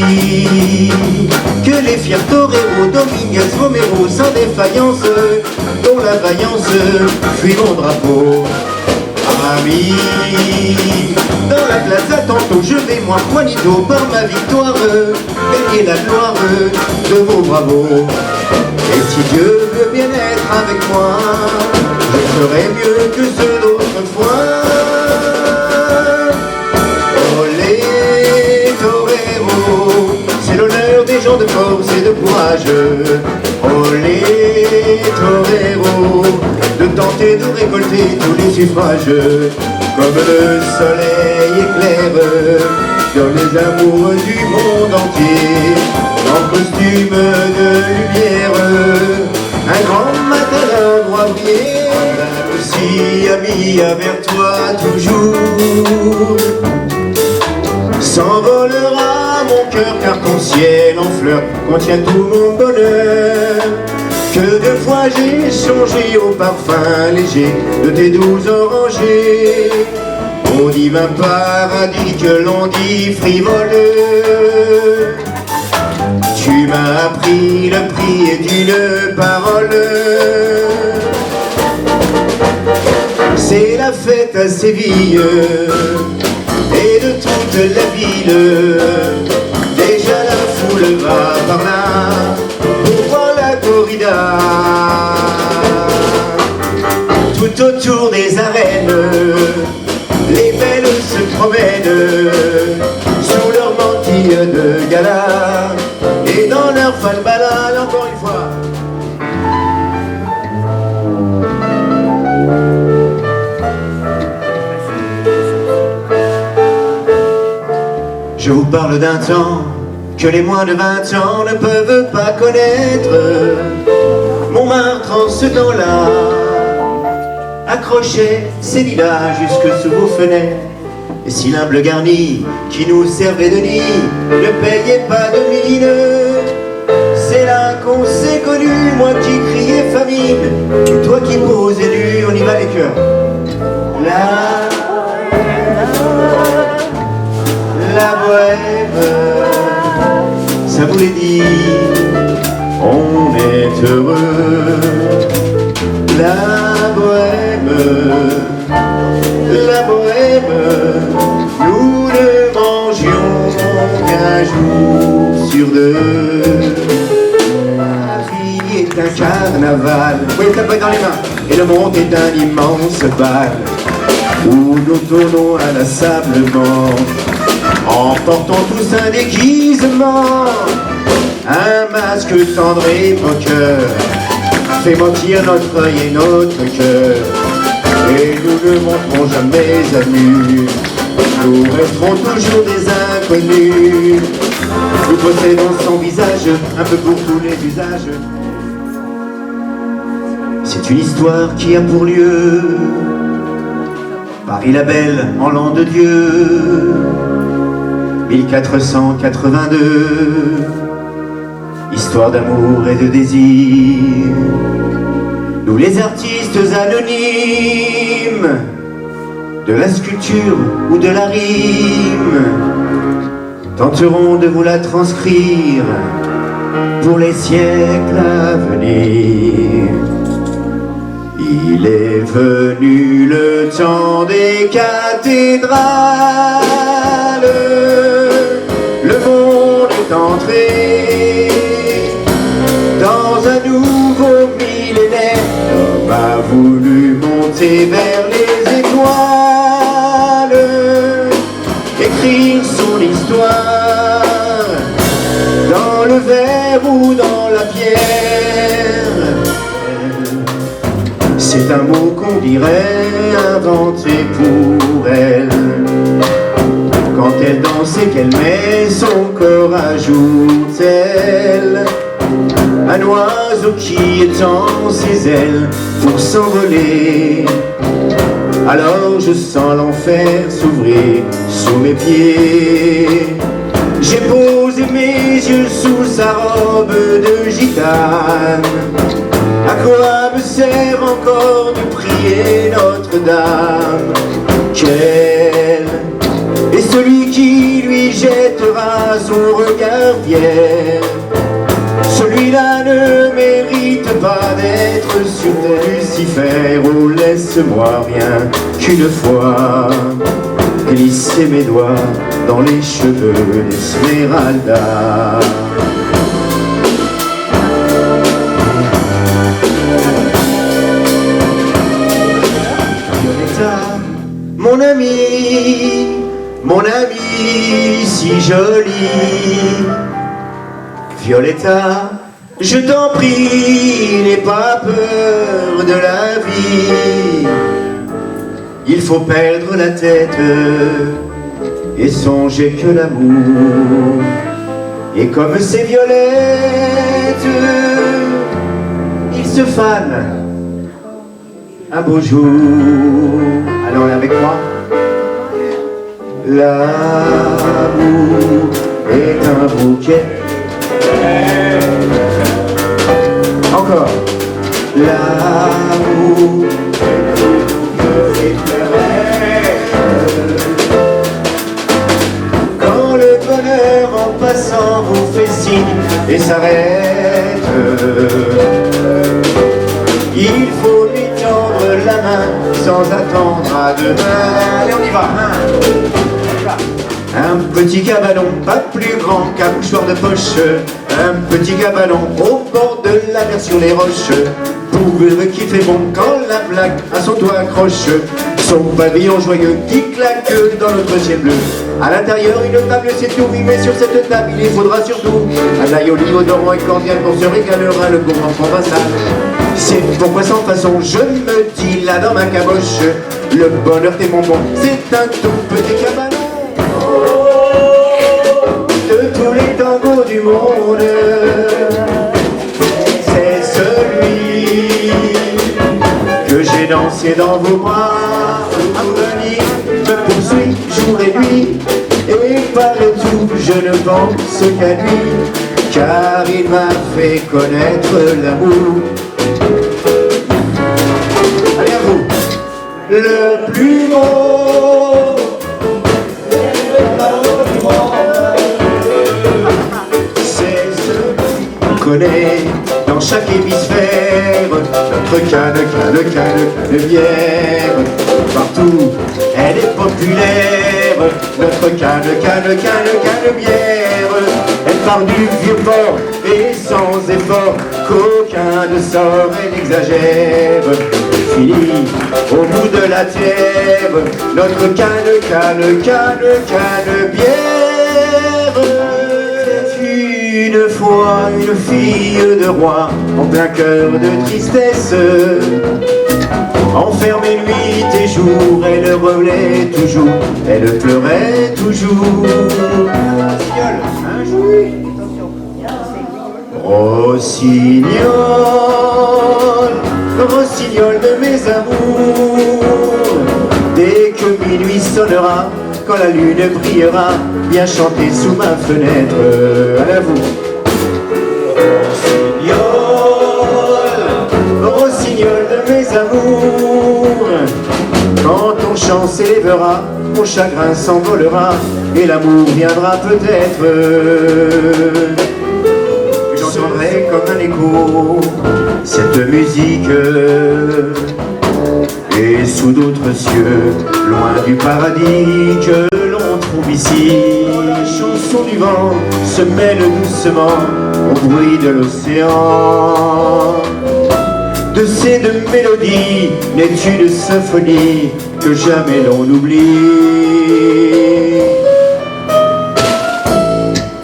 vie. Que les fiers toreros, Dominguez, Romero, sans défaillance, dont la vaillance fuit mon drapeau. Ami, dans la plaza tantôt je vais moi Juanito par ma victoire gagner la gloire de vos bravos. Et si Dieu veut bien être avec moi, je ferai mieux que ceux d'autrefois. Olé torero, c'est l'honneur des gens de force et de courage. Olé torero, de tenter de récolter tous les suffrages. Comme le soleil éclaire sur les amoureux du monde entier, en costume de lumière, un grand matin doit briller. Aussi ami avec toi toujours, s'envolera mon cœur car ton ciel en fleurs contient tout mon bonheur. Que de fois j'ai songé au parfum léger de tes doux orangers, au divin paradis que l'on dit frivole. Tu m'as appris le prix d'une parole. C'est la fête à Séville et de toute la ville. Déjà la foule va par là pour voir la corrida. Tout autour des arènes, les belles se promènent sous leur mantille de gala et dans leur falbala, encore une fois. Je vous parle d'un temps que les moins de 20 ans ne peuvent pas connaître. Montmartre en ce temps-là accrochait ses lilas jusque sous vos fenêtres. Et si l'humble garni qui nous servait de nid ne payait pas de mine, c'est là qu'on s'est connus, moi qui criais famine et toi qui posais nu. On y va les cœurs. La bohème, ça voulait dire on est heureux. La bohème, nous ne mangions qu'un jour sur deux. La vie est un carnaval, oui, tapez dans les mains, et le monde est un immense bal où nous tournons inlassablement, en portant tous un déguisement, un masque tendre et moqueur, fait mentir notre œil et notre cœur. Et nous ne montrons jamais à nu, nous resterons toujours des inconnus. Nous possédons son visage, un peu pour tous les usages. C'est une histoire qui a pour lieu Paris la Belle en l'an de Dieu 1482, histoire d'amour et de désir. Nous les artistes anonymes de la sculpture ou de la rime tenterons de vous la transcrire pour les siècles à venir. Il est venu le temps des cathédrales, le monde est entré dans un nouveau millénaire. L'homme a voulu monter vers les étoiles, écrire son histoire dans le verre ou dans la pierre. C'est un mot qu'on dirait inventé pour elle. Quand elle danse et qu'elle met son corps, ajoute-t-elle un oiseau qui étend ses ailes pour s'envoler. Alors je sens l'enfer s'ouvrir sous mes pieds. J'ai posé mes yeux sous sa robe de gitane. À quoi me sert encore de prier Notre-Dame? Quel est celui qui lui jettera son regard? pierre. Celui-là ne mérite pas d'être sur Lucifer. Oh, laisse-moi rien qu'une fois glisser mes doigts dans les cheveux d'Esmeralda. Violetta, mon ami si joli. Violetta, je t'en prie, n'aie pas peur de la vie. Il faut perdre la tête et songer que l'amour est comme ces violettes, il se fane un beau jour. Alors avec moi, l'amour est un bouquet. Encore. L'amour me fait pleurer. Quand le bonheur en passant vous fait signe et s'arrête, il faut lui tendre la main sans attendre à demain. Allez, on y va, hein. Un petit cabanon, pas plus grand qu'un mouchoir de poche. Un petit cabanon au bord de la mer sur les roches. Pour qui fait bon quand la plaque à son toit accroche. Son pavillon joyeux qui claque dans notre ciel bleu. À l'intérieur une table c'est tout, oui, mais sur cette table il faudra surtout un aïoli odorant et cordial pour se régalera le gourmand provençal. C'est pourquoi sans façon je me dis là dans ma caboche, le bonheur des bonbons c'est un tout petit cabanon. De tous les tangos du monde, c'est celui que j'ai dansé dans vos bras. Harmonie me poursuit jour et nuit, et partout je ne pense qu'à lui, car il m'a fait connaître l'amour. Allez à vous, le plus beau. Connaît dans chaque hémisphère notre canne bière. Partout elle est populaire, notre canne bière. Elle part du vieux port et sans effort qu'aucun ne sort et n'exagère. Fini au bout de la terre notre canne bière. Une fois une fille de roi en plein cœur de tristesse, enfermée nuit et jour, elle revenait toujours, elle pleurait toujours. Rossignol, rossignol de mes amours, dès que minuit sonnera, quand la lune brillera, viens chanter sous ma fenêtre. À vous. Rossignol, rossignol de mes amours, quand ton chant s'élèvera, mon chagrin s'envolera, et l'amour viendra peut-être. J'entendrai comme un écho cette musique, et sous d'autres cieux, loin du paradis que l'on trouve ici, la chanson du vent se mêle doucement au bruit de l'océan. De ces deux mélodies n'est une symphonie que jamais l'on oublie.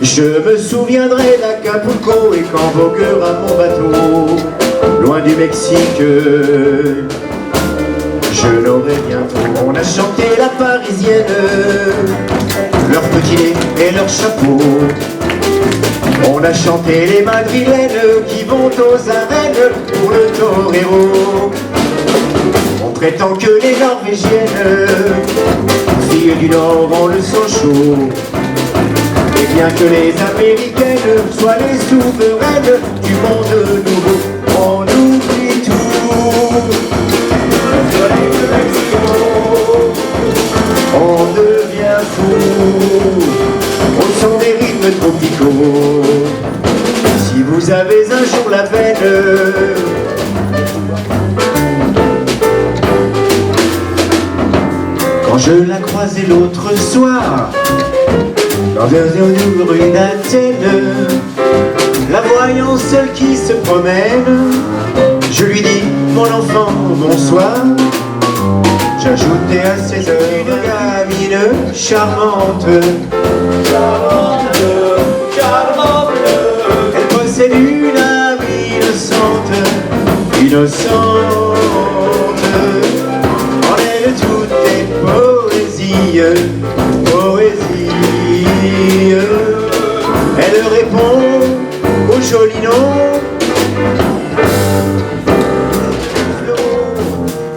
Je me souviendrai d'Acapulco et quand voguera mon bateau, loin du Mexique, je l'aurai bientôt. On a chanté la parisienne, leur petit nez et leur chapeau. On a chanté les madrilènes qui vont aux arènes pour le torero. On prétend que les norvégiennes, filles du Nord, ont le sang chaud. Et bien que les américaines soient les souveraines du monde nouveau, on oublie tout. On devient fou au son des rythmes tropicaux. Quand je la croisais l'autre soir dans une rue d'Athènes, la voyant seule qui se promène, je lui dis mon enfant bonsoir. J'ajoutais à ses heures une gamine charmante, charmante, charmante. Elle possède une âme innocente, innocente. En elle tout est poésie, poésie. Elle répond au joli nom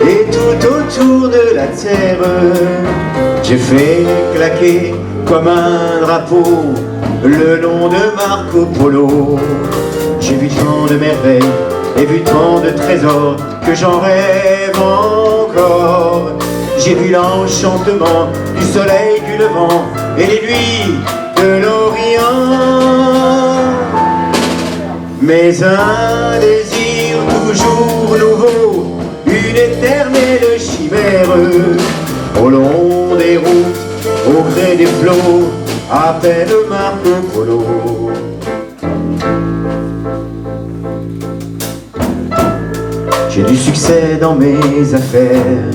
et tout autour de la terre j'ai fait claquer comme un drapeau le nom de Marco Polo. J'ai vu tant de merveilles et vu tant de trésors que j'en rêve encore. J'ai vu l'enchantement du soleil du levant et les nuits de l'Orient. Mais un désir toujours nouveau, une éternelle chimère, au long des routes, au gré des flots, appelle Marco Polo. J'ai du succès dans mes affaires,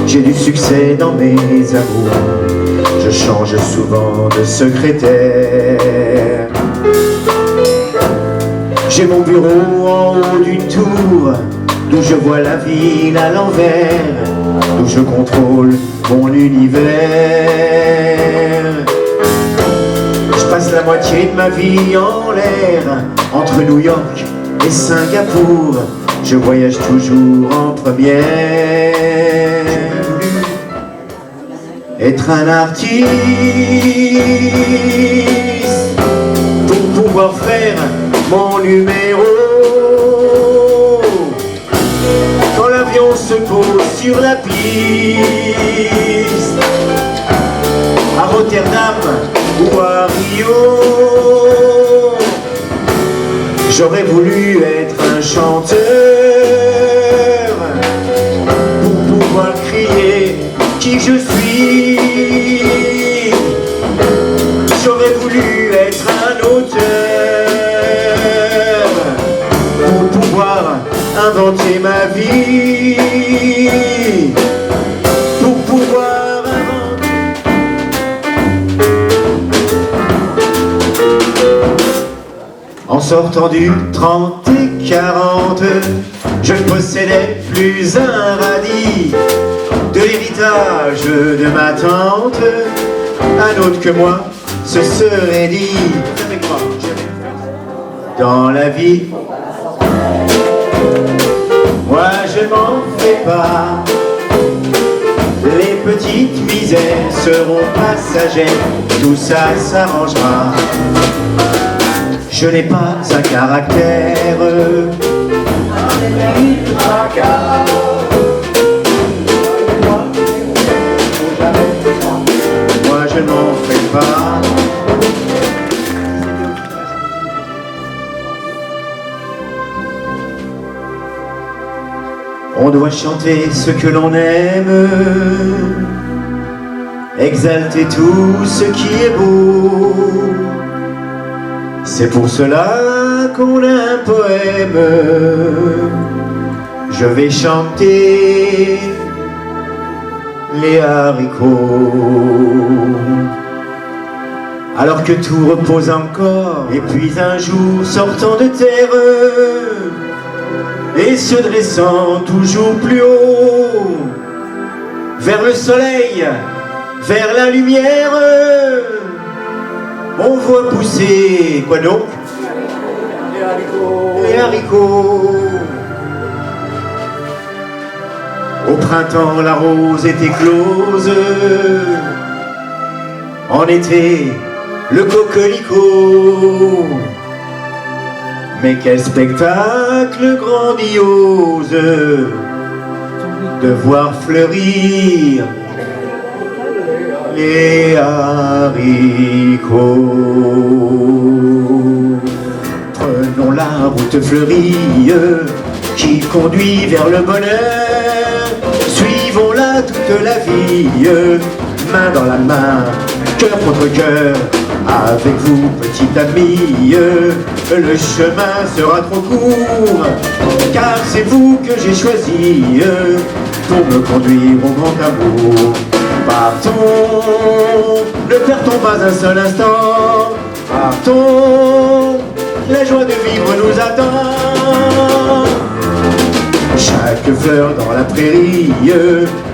j'ai du succès dans mes amours, je change souvent de secrétaire. J'ai mon bureau en haut d'une tour, d'où je vois la ville à l'envers, d'où je contrôle mon univers. Je passe la moitié de ma vie en l'air, entre New York et Singapour, je voyage toujours en première. Être un artiste pour pouvoir faire mon numéro. Quand l'avion se pose sur la piste, à Rotterdam ou à Rio, j'aurais voulu être un chanteur pour pouvoir crier qui je suis. J'aurais voulu être un auteur pour pouvoir inventer ma vie, pour pouvoir inventer. En sortant du 30 et 40, je ne possédais plus un radis de l'héritage de ma tante. Un autre que moi se serait dit dans la vie. Moi je m'en fais pas, les petites misères seront passagères, tout ça s'arrangera. Je n'ai pas un caractère, moi je m'en fais pas. On doit chanter ce que l'on aime, exalter tout ce qui est beau. C'est pour cela qu'on a un poème. Je vais chanter les haricots. Alors que tout repose encore, et puis un jour sortant de terre et se dressant toujours plus haut, vers le soleil, vers la lumière, on voit pousser, quoi donc? Les haricots. Les haricots. Au printemps, la rose est éclose. En été, le coquelicot. Mais quel spectacle grandiose de voir fleurir les haricots. Prenons la route fleurie qui conduit vers le bonheur. Suivons-la tout toute la vie, main dans la main, cœur contre cœur. Avec vous, petite amie, le chemin sera trop court, car c'est vous que j'ai choisi pour me conduire au grand amour. Partons, ne perdons pas un seul instant. Partons, la joie de vivre nous attend. Chaque fleur dans la prairie,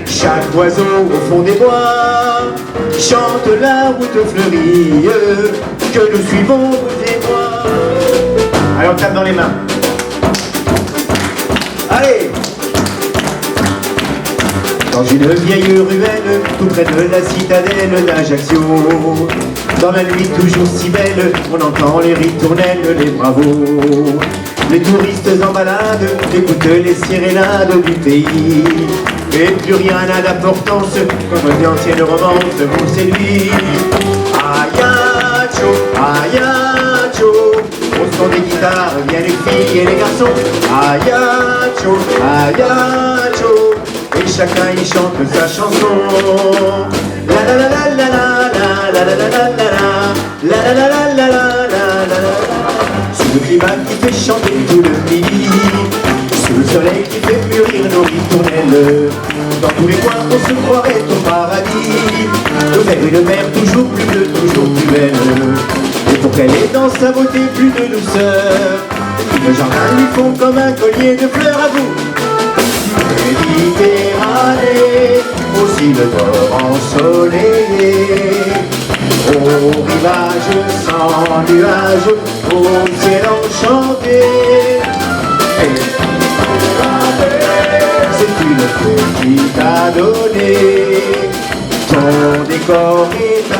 chaque oiseau au fond des bois, chante la route fleurie que nous suivons, vous et moi. Allez, on tape dans les mains. Allez! Dans une vieille ruelle, tout près de la citadelle d'Ajaccio, dans la nuit toujours si belle, on entend les ritournelles, les bravos. Les touristes en balade écoutent les sirénades du pays. Et plus rien n'a d'importance, comme une ancienne romance vous séduit. Ayacho, ayacho, au son des guitares viennent les filles et les garçons. Ayacho, ayacho, et chacun y chante sa chanson. La la la la la la la la la la la la la la la la la. Sous le climat qui fait chanter tout le pays, sous le soleil qui fait mûrir nos ritournelles, dans tous les coins on se croirait au paradis. Le verre et le mer toujours plus bleu, toujours plus belle, et pour qu'elle ait dans sa beauté plus de douceur, le jardin lui font comme un collier de fleurs à vous. Méditerranée, aussi le port ensoleillé, au rivage sans nuages, au ciel enchanté. C'est une fête qui t'a donné, ton décor est à